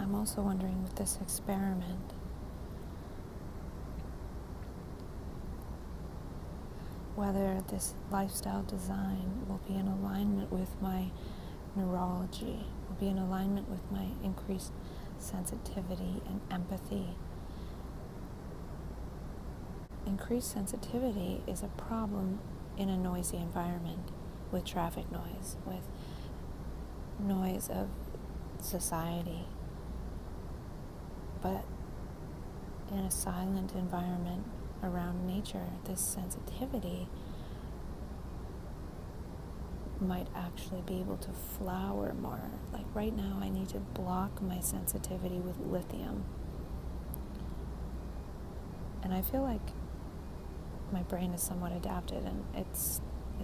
I'm also wondering with this experiment, whether this lifestyle design will be in alignment with my neurology, will be in alignment with my increased sensitivity and empathy. Increased sensitivity is a problem in a noisy environment, with traffic noise, with noise of society. But in a silent environment around nature, this sensitivity might actually be able to flower more. Like right now, I need to block my sensitivity with lithium. And I feel like my brain is somewhat adapted, and it's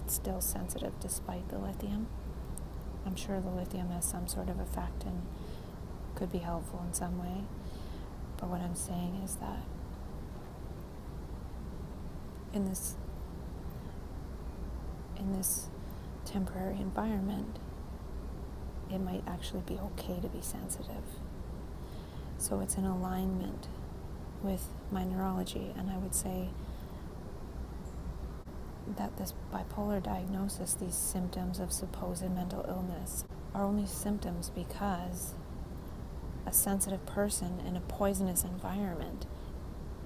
still sensitive despite the lithium. I'm sure the lithium has some sort of effect and could be helpful in some way. But what I'm saying is that in this temporary environment, it might actually be okay to be sensitive. So it's in alignment with my neurology, and I would say that this bipolar diagnosis, these symptoms of supposed mental illness, are only symptoms because a sensitive person in a poisonous environment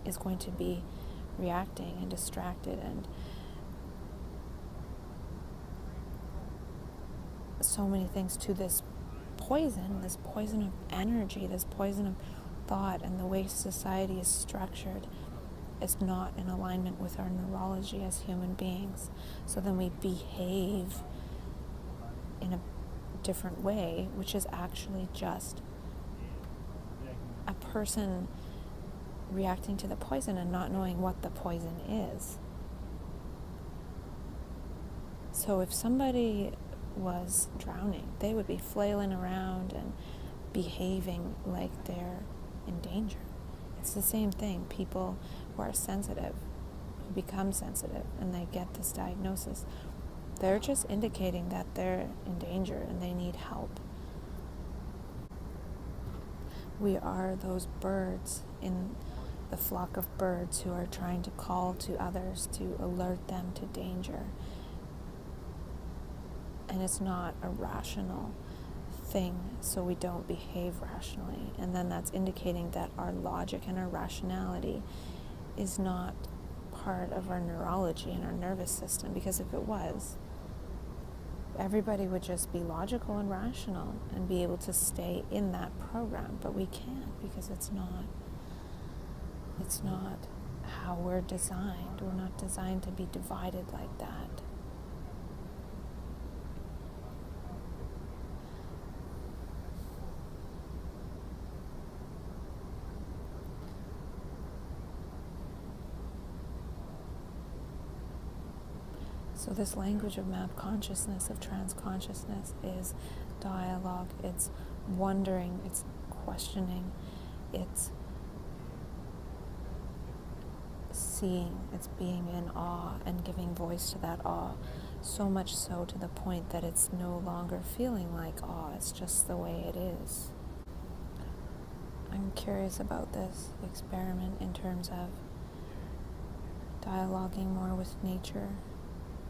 is going to be reacting and distracted and so many things to this poison of energy, this poison of thought, and the way society is structured is not in alignment with our neurology as human beings. So then we behave in a different way, which is actually just a person reacting to the poison and not knowing what the poison is. So if somebody was drowning, they would be flailing around and behaving like they're in danger. It's the same thing. People who are sensitive, who become sensitive, and they get this diagnosis, they're just indicating that they're in danger and they need help. We are those birds in the flock of birds who are trying to call to others to alert them to danger. And it's not a rational thing, so we don't behave rationally. And then that's indicating that our logic and our rationality is not part of our neurology and our nervous system, because if it was, everybody would just be logical and rational and be able to stay in that program. But we can't, because it's not how we're designed. We're not designed to be divided like that. So this language of map consciousness, of trans consciousness, is dialogue, it's wondering, it's questioning, it's seeing, it's being in awe and giving voice to that awe, so much so to the point that it's no longer feeling like awe, it's just the way it is. I'm curious about this experiment in terms of dialoguing more with nature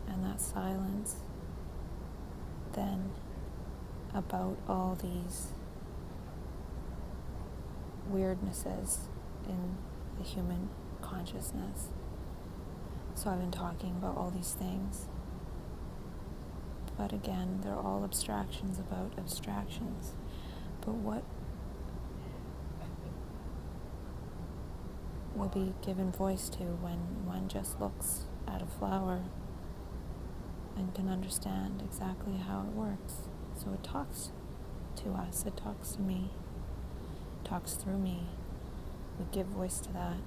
and that silence, than about all these weirdnesses in the human consciousness. So I've been talking about all these things, but again, they're all abstractions about abstractions. But what will be given voice to when one just looks at a flower and can understand exactly how it works? So it talks to us, it talks to me, it talks through me. We give voice to that.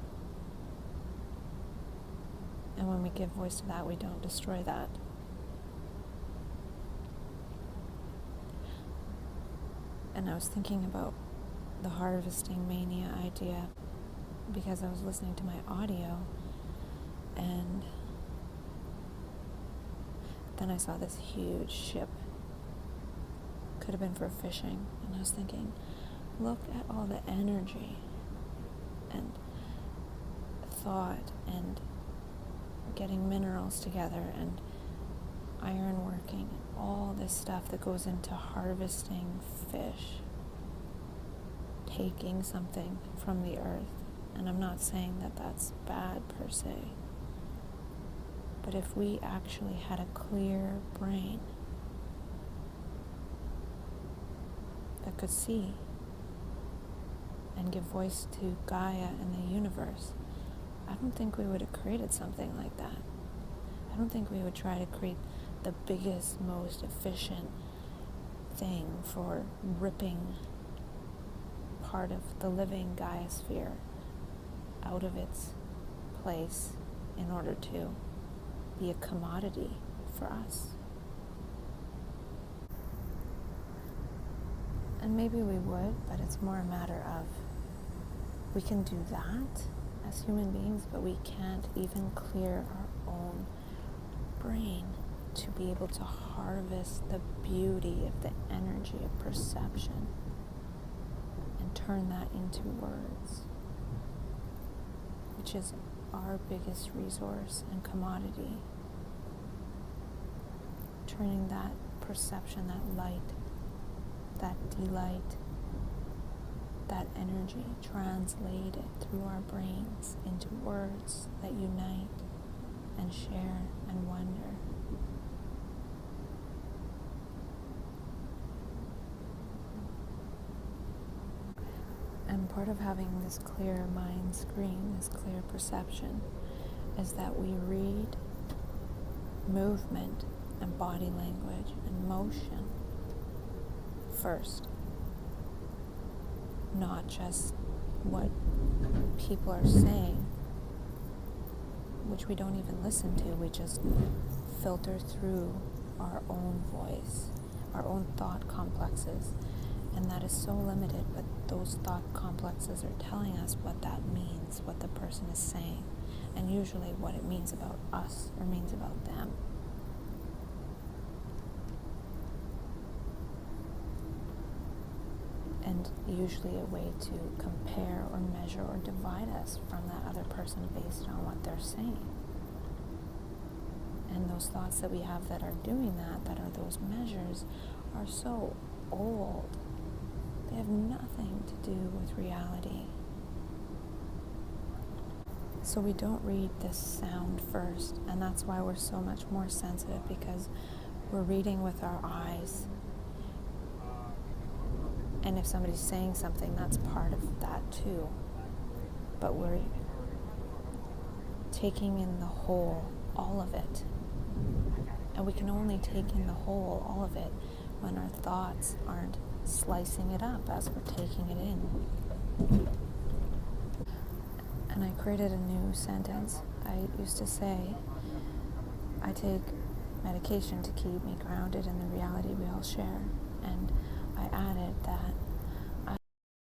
And when we give voice to that, we don't destroy that. And I was thinking about the harvesting mania idea because I was listening to my audio, and then I saw this huge ship. Could have been for fishing. And I was thinking, look at all the energy and thought and getting minerals together and iron working, all this stuff that goes into harvesting fish, taking something from the earth. And I'm not saying that that's bad per se, but if we actually had a clear brain that could see and give voice to Gaia and the universe, I don't think we would have created something like that. I don't think we would try to create the biggest, most efficient thing for ripping part of the living Gaia sphere out of its place in order to be a commodity for us. And maybe we would, but it's more a matter of we can do that as human beings, but we can't even clear our own brain to be able to harvest the beauty of the energy of perception and turn that into words, which is our biggest resource and commodity. Turning that perception, that light, that delight, that energy, translate it through our brains into words that unite and share and wonder. And part of having this clear mind screen, this clear perception, is that we read movement and body language and motion first, not just what people are saying, which we don't even listen to. We just filter through our own voice, our own thought complexes, and that is so limited, but those thought complexes are telling us what that means, what the person is saying, and usually what it means about us or means about them. And usually a way to compare or measure or divide us from that other person based on what they're saying. And those thoughts that we have that are doing that are those measures, are so old. They have nothing to do with reality. So we don't read this sound first, and that's why we're so much more sensitive, because we're reading with our eyes. And if somebody's saying something, that's part of that too. But we're taking in the whole, all of it. And we can only take in the whole, all of it, when our thoughts aren't slicing it up as we're taking it in. And I created a new sentence. I used to say, I take medication to keep me grounded in the reality we all share. And I added that